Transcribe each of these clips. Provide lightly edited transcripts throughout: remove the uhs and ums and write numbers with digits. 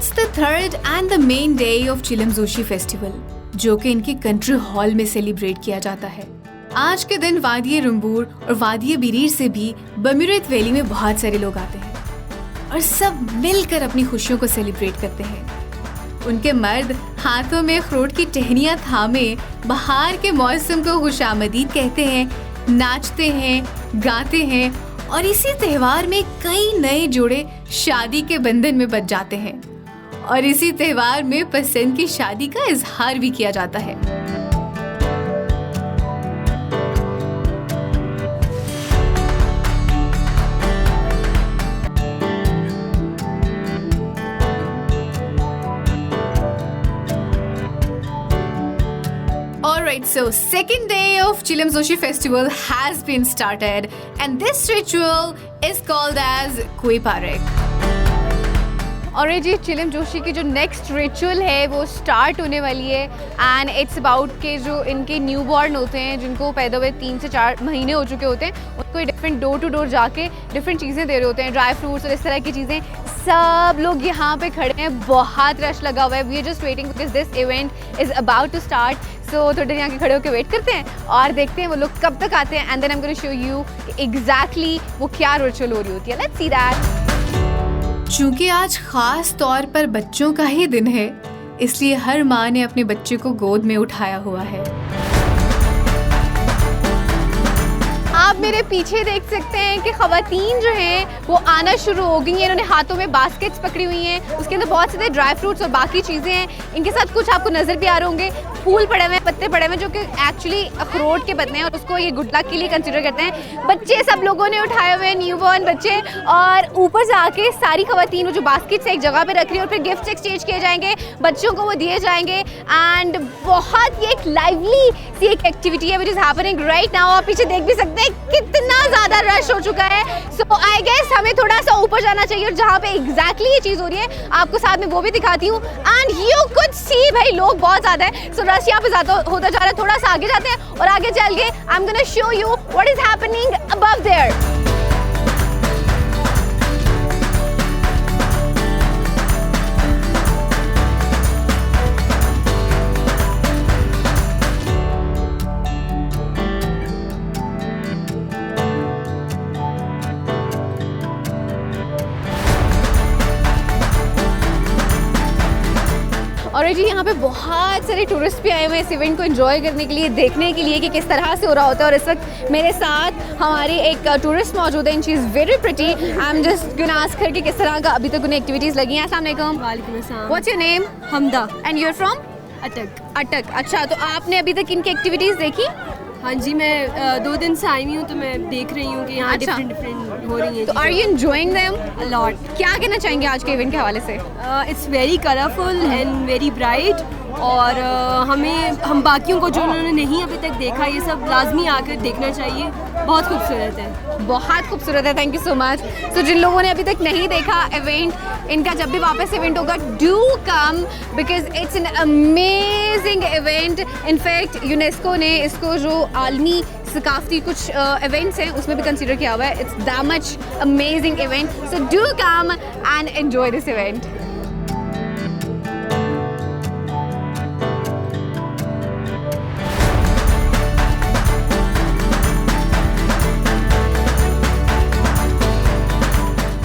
It's the third and the main day of Chilim Joshi Festival, जो कि इनके country hall में celebrate किया जाता है। आज के दिन वादिये रुम्बूर और वादिये बिरीर से भी बमिरेत वैली में बहुत सारे लोग आते हैं और सब मिलकर अपनी खुशियों को सेलिब्रेट करते हैं। उनके मर्द हाथों में अखरोट की टहनियां थामे बहार के मौसम को खुशामदीद कहते हैं, नाचते हैं, गाते हैं और इसी त्योहार में कई नए जोड़े शादी के बंधन में बंध जाते हैं और इसी त्योहार में पसंद की शादी का इजहार भी किया जाता है। Alright, so second day of Chilim Joshi Festival has been started and this ritual is called as Kui Parek. और जी चिलिम जोशी की जो नेक्स्ट रिचुअल है वो स्टार्ट होने वाली है एंड इट्स अबाउट के जो इनके न्यू बॉर्न होते हैं जिनको पैदा हुए 3 से 4 महीने हो चुके होते हैं उनको डिफरेंट डोर टू डोर जाके डिफरेंट चीज़ें दे रहे होते हैं, ड्राई फ्रूट्स और इस तरह की चीज़ें। सब लोग यहाँ पे खड़े हैं, बहुत रश लगा हुआ है। We are just waiting because this event is about to start. So थोड़ी देर यहाँ के खड़े होकर वेट करते हैं और देखते हैं वो लोग कब तक आते हैं and then I am gonna show you exactly वो क्या रिचुअल हो रही होती है। Let's see that. चूंकि आज खास तौर पर बच्चों का ही दिन है, इसलिए हर माँ ने अपने बच्चे को गोद में उठाया हुआ है। आप मेरे पीछे देख सकते हैं कि ख़वातीन जो हैं वो आना शुरू हो गई हैं। इन्होंने हाथों में बास्केट्स पकड़ी हुई हैं, उसके अंदर बहुत सारे ड्राई फ्रूट्स और बाकी चीज़ें हैं। इनके साथ कुछ आपको नज़र भी आ रहे होंगे, फूल पड़े हुए हैं, पत्ते पड़े हुए हैं जो कि एक्चुअली अखरोट के पत्ते हैं और उसको ये गुड लक के लिए कंसिडर करते हैं। बच्चे सब लोगों ने उठाए हुए हैं, न्यू बॉर्न बच्चे, और ऊपर से आके सारी ख़वातीन वो जो बास्केट्स एक जगह पे रख रही है और फिर गिफ्ट एक्सचेंज किए जाएंगे, बच्चों को वो दिए जाएंगे एंड बहुत ये एक लाइवली सी एक एक्टिविटी है which is happening right now. आप पीछे देख भी सकते हैं कितना ज़्यादा रश हो चुका है। सो आई गेस हमें थोड़ा सा ऊपर जाना चाहिए और जहाँ पे एग्जैक्टली ये चीज़ हो रही है आपको साथ में वो भी दिखाती हूँ एंड यू कुड सी भाई लोग बहुत ज़्यादा है। सो रश यहाँ पे ज़्यादा होता जा रहा है। थोड़ा सा आगे जाते हैं और आगे चल के I am gonna show you what is happening above there. और जी यहाँ पे बहुत सारे टूरिस्ट भी आए हुए हैं इस इवेंट को एंजॉय करने के लिए, देखने के लिए कि किस तरह से हो रहा होता है। और इस वक्त मेरे साथ हमारी एक टूरिस्ट मौजूद है and she is very pretty. I am just gonna ask her कि किस तरह का अभी तक उन्हें एक्टिविटीज़ लगी हैं। अस्सलाम वालेकुम। वालेकुम अस्सलाम। What's your name? Hamda. And you are from? Attock. Attock. अच्छा, तो आपने अभी तक इनकी एक्टिविटीज़ देखी? हाँ जी, मैं 2 दिन से आई हुई हूँ तो मैं देख रही हूँ कि यहाँ अच्छा। डिफरेंट हो रही हैं। तो are you enjoying them? A lot. क्या कहना चाहेंगे आज के इवेंट के हवाले से? It's very colourful and very bright और हम बाकियों को जो उन्होंने नहीं अभी तक देखा ये सब लाजमी आकर देखना चाहिए। बहुत खूबसूरत है, बहुत खूबसूरत है। Thank you so much. तो जिन लोगों ने अभी तक नहीं देखा इवेंट, इनका जब भी वापस इवेंट होगा do come because it's an amazing event. In fact UNESCO ने इसको जो आलमी सकाफती कुछ इवेंट्स हैं उसमें भी कंसिडर किया हुआ है। It's that much amazing event, so do come and enjoy this event.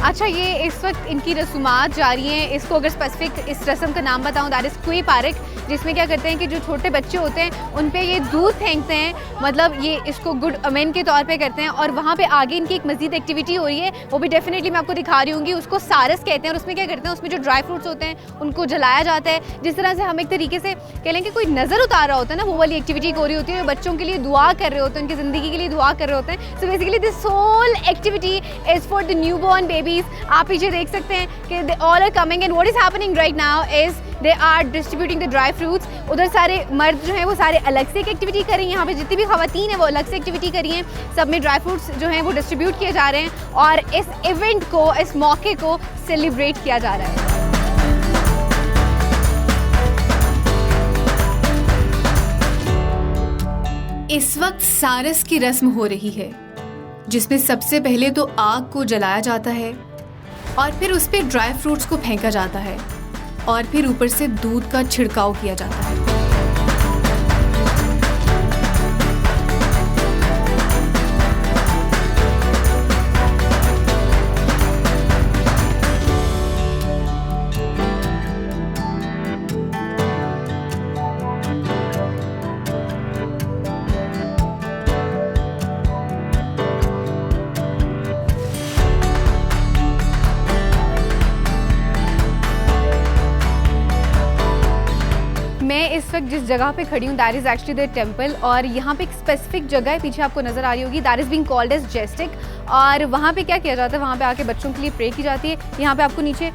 अच्छा, ये इस वक्त इनकी रसूमात जारी हैं। इसको अगर स्पेसिफिक इस रस्म का नाम बताऊं दैट इज़ कुई पारक, जिसमें क्या करते हैं कि जो छोटे बच्चे होते हैं उन पे ये दूध फेंकते हैं, मतलब ये इसको गुड अमेन के तौर पे करते हैं। और वहाँ पे आगे इनकी एक मज़ीद एक्टिविटी हो रही है, वो भी डेफिनेटली मैं आपको दिखा रही हूँगी। उसको सारस कहते हैं और उसमें क्या करते हैं, उसमें जो ड्राई फ्रूट्स होते हैं उनको जलाया जाता है। जिस तरह से हम एक तरीके से कह लें कि कोई नज़र उतार रहा होता है ना, वो वाली एक्टिविटी हो रही होती है। बच्चों के लिए दुआ कर रहे होते हैं, उनकी ज़िंदगी के लिए दुआ कर रहे होते हैं। So basically this whole activity is for the new born babies. आप पीछे देख सकते हैं कि they all are coming and what is happening right now is they are distributing the dry fruits. उधर सारे मर्द जो हैं वो सारे अलग से एक एक्टिविटी कर रही हैं, यहाँ पे जितनी भी ख़वातीन हैं वो अलग से एक्टिविटी कर रही हैं। सब में ड्राई फ्रूट्स जो हैं वो डिस्ट्रीब्यूट किए जा रहे हैं और इस इवेंट को, इस मौके को सेलिब्रेट किया जा रहा है। इस वक्त सारस की रस्म हो रही है, जिसमें सबसे पहले तो आग को जलाया जाता है और फिर उस पे ड्राई फ्रूट्स को फेंका जाता है और फिर ऊपर से दूध का छिड़काव किया जाता है। मैं इस वक्त जिस जगह पे खड़ी हूँ that is actually the temple, और यहाँ पे एक स्पेसिफिक जगह है पीछे आपको नज़र आ रही होगी, that is being called as जेस्टिक। और वहाँ पे क्या किया जाता है, वहाँ पे आके बच्चों के लिए प्रे की जाती है। यहाँ पे आपको नीचे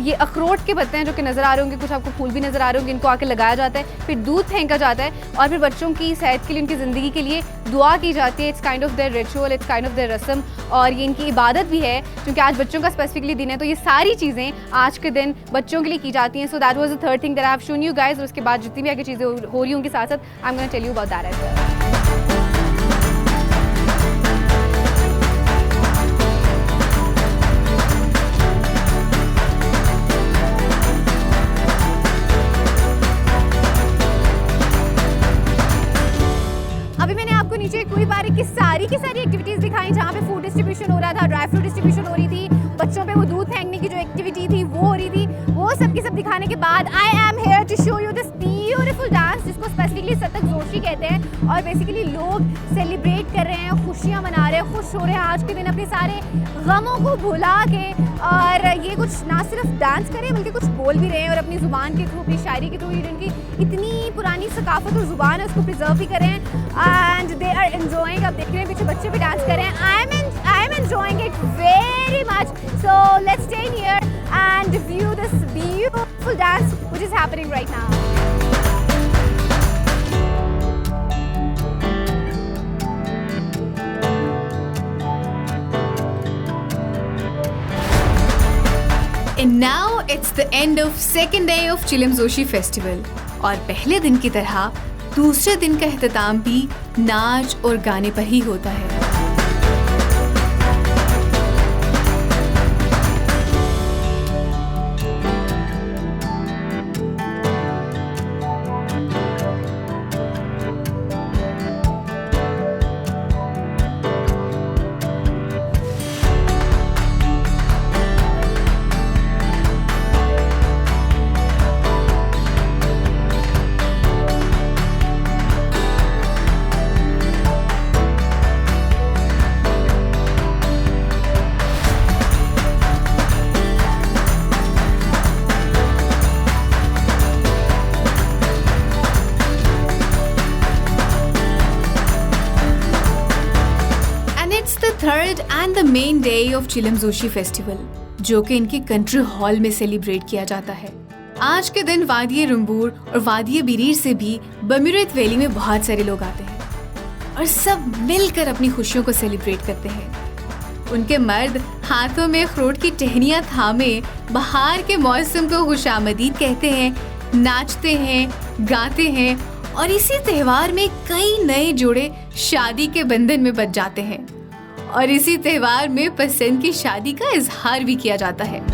ये अखरोट के पत्ते हैं जो कि नज़र आ रहे होंगे, कुछ आपको फूल भी नज़र आ रहे होंगे, इनको आके लगाया जाता है, फिर दूध फेंका जाता है और फिर बच्चों की सेहत के लिए, उनकी ज़िंदगी के लिए दुआ की जाती है। It's kind of their ritual, it's kind of their रस्म, और ये इनकी इबादत भी है क्योंकि आज बच्चों का स्पेसिफिकली दिन है। तो ये सारी चीज़ें आज के दिन बच्चों के लिए की जाती हैं। So that was the third thing that I have shown you guys. और उसके बाद जितनी भी आगे चीज़ें हो रही होंगी साथ साथ, I am gonna tell you about that as well. अभी मैंने आपको नीचे कोई बारी की सारी एक्टिविटीज़ दिखाई जहाँ पे फूड डिस्ट्रीब्यूशन हो रहा था, ड्राई फ्रूट डिस्ट्रीब्यूशन हो रही थी, बच्चों पे वो दूध फेंकने की जो एक्टिविटी थी वो हो रही थी। वो सब के सब दिखाने के बाद I am here to show you this beautiful dance जिसको स्पेसिफिकली सतक जोशी कहते हैं। और बेसिकली लोग सेलिब्रेट कर रहे हैं, खुशियाँ मना रहे हैं, खुश हो रहे हैं आज के दिन अपने सारे गमों को भुला के। और ये कुछ ना सिर्फ डांस कर रहे हैं बल्कि कुछ बोल भी रहे हैं और अपनी ज़ुबान के थ्रू, अपनी शायरी के थ्रू, इनकी इतनी पुरानी सकाफत और ज़ुबान है उसको प्रिजर्व भी कर रहे हैं। And they are enjoying. आप देख रहे हैं पीछे बच्चे भी डांस कर रहे हैं। I am enjoying it very much. So let's stay here and view this beautiful dance which is happening right now. And now it's the end of second day of Chilim Joshi Festival. और पहले दिन की तरह दूसरे दिन का एहतमाम भी नाच और गाने पर ही होता है। Third and the main day of चिलम जोशी फेस्टिवल, जो कि इनके कंट्री हॉल में सेलिब्रेट किया जाता है। आज के दिन वादिये रुम्बूर और वादिये बिरीर से भी बम्यूरेथ वैली में बहुत सारे लोग आते हैं और सब मिलकर अपनी खुशियों को सेलिब्रेट करते हैं। उनके मर्द हाथों में अखरोट की टहनियां थामे बहार के मौसम को खुशामदीद कहते हैं, नाचते हैं, गाते हैं और इसी त्योहार में कई नए जोड़े शादी के बंधन में बंध जाते हैं और इसी त्योहार में पसंद की शादी का इजहार भी किया जाता है।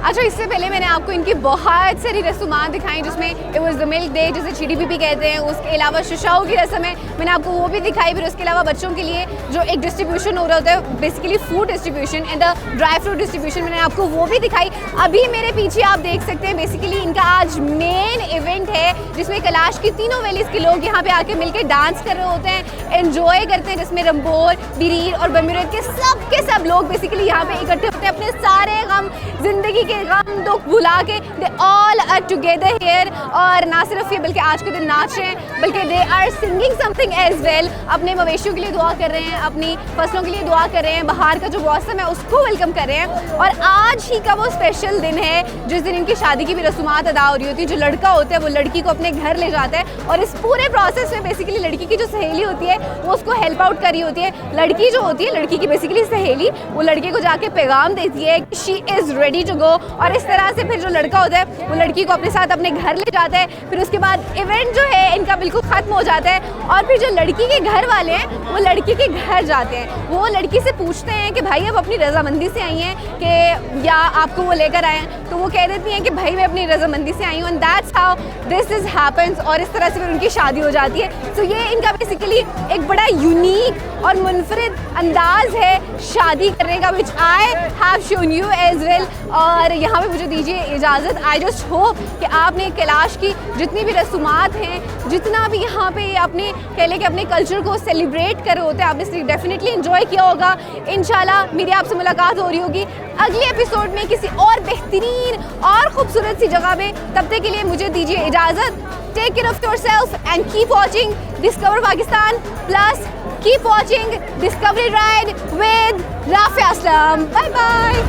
अच्छा, इससे पहले मैंने आपको इनकी बहुत सारी रस्मात दिखाई जिसमें it was the milk day जिसे चिड़ी बीबी कहते हैं, उसके अलावा शुशाओ की रस्म है, मैंने आपको वो भी दिखाई। फिर उसके अलावा बच्चों के लिए जो एक डिस्ट्रीब्यूशन हो रहा होता है, basically food distribution and the dry fruit distribution, मैंने आपको वो भी दिखाई। अभी मेरे पीछे आप देख सकते हैं बेसिकली इनका आज मेन इवेंट है जिसमें कैलाश की तीनों वैलीज के लोग यहाँ पे आके मिलकर डांस कर रहे होते हैं, एंजॉय करते हैं, जिसमें रंभोर, बिरीर और बम्यूरेथ के सब लोग बेसिकली यहाँ पे इकट्ठे होते हैं अपने सारे गम, जिंदगी के गम दुख भुला के। They all are together here और ना सिर्फ ये बल्कि आज के दिन नाच रहे हैं बल्कि they are singing something as well. अपने मवेशियों के लिए दुआ कर रहे हैं, अपनी फसलों के लिए दुआ कर रहे हैं, बाहर का जो मौसम है उसको वेलकम कर रहे हैं। और आज ही का वो स्पेशल दिन है जिस दिन इनकी शादी की भी रस्मात अदा हो रही होती है। जो लड़का होता है वो लड़की को अपने अपने घर ले जाता है और इस पूरे प्रोसेस में बेसिकली लड़की की जो सहेली होती है वो उसको हेल्प आउट कर रही होती है। लड़की जो होती है, लड़की की बेसिकली सहेली, वो लड़के को जाके पैगाम देती है कि she is ready to go, और इस तरह से फिर जो लड़का होता है वो लड़की को अपने साथ अपने घर ले जाता है। फिर उसके बाद इवेंट जो है इनका बिल्कुल ख़त्म हो जाता है और फिर जो लड़की के घर वाले हैं वो लड़की के घर जाते हैं। वो लड़की से पूछते हैं कि भाई अब अपनी रजामंदी से आई हैं कि या आपको वो लेकर आए हैं, तो वो कह देती हैं कि भाई मैं अपनी रजामंदी से आई हूँ, and that's how this is happens, और इस तरह से फिर उनकी शादी हो जाती है। तो ये इनका बेसिकली एक बड़ा यूनिक और मुनफरिद अंदाज है शादी करने का, which I have shown you as well. और यहाँ पे मुझे दीजिए इजाज़त। आई जस्ट होप कि आपने कैलाश की जितनी भी रसूमात हैं, जितना भी यहाँ पे अपने कह लें कि अपने कल्चर को सेलिब्रेट कर रहे होते हैं, आपने डेफिनेटली एंजॉय किया होगा। इंशाल्लाह मेरी आपसे मुलाकात हो रही होगी अगले एपिसोड में किसी और बेहतरीन और खूबसूरत सी जगह पे। तब तक के लिए मुझे दीजिए इजाज़त। Take care of yourself and keep watching discover Pakistan, plus keep watching discovery ride with Rafia Aslam. Bye bye.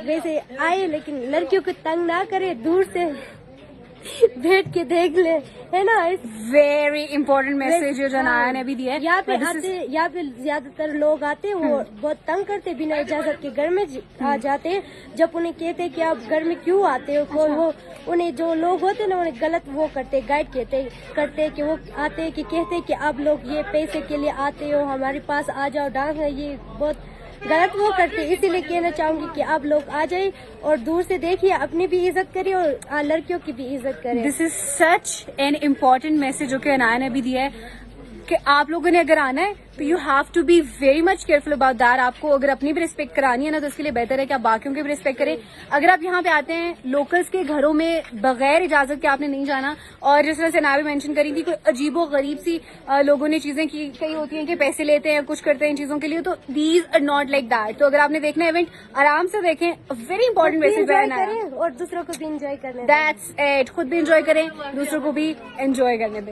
वैसे आए लेकिन लड़कियों को तंग ना करे, दूर से बैठ के देख ले, है ना। वेरी इंपॉर्टेंट मैसेज जो अनाया ने भी दिया है। यहाँ पे ज्यादातर लोग आते हैं, वो बहुत तंग करते, बिना इजाजत के घर में आ जाते हैं। जब उन्हें कहते हैं कि आप घर में क्यों आते हो, वो उन्हें जो लोग होते हैं ना उन्हें गलत वो करते, गाइड करते कि वो आते हैं कि कहते हैं कि आप लोग ये पैसे के लिए आते हो, हमारे पास आ जाओ डांस है, ये बहुत गलत वो करते। इसीलिए कहना चाहूंगी कि आप लोग आ जाए और दूर से देखिए, अपनी भी इज्जत करिए और लड़कियों की भी इज्जत करें। This is such an important message जो कि अनाया ने भी दिया है कि आप लोगों ने अगर आना है तो you have to be very much careful about that. आपको अगर अपनी भी रिस्पेक्ट करानी है ना तो इसके लिए बेहतर है कि आप बाकियों की भी रिस्पेक्ट करें। अगर आप यहाँ पे आते हैं लोकल्स के घरों में बगैर इजाजत के आपने नहीं जाना। और जिस तरह से अनाया भी मेंशन करी थी, कोई अजीबो गरीब सी लोगों ने चीजें की कई होती हैं कि पैसे लेते हैं कुछ करते हैं इन चीजों के लिए, तो these are not like that. तो अगर आपने देखना इवेंट आराम से देखें। वेरी इंपॉर्टेंट मैसेज है और दूसरों को भी इंजॉय करने। That's it. खुद भी इंजॉय करें, दूसरों को भी इंजॉय करने दें।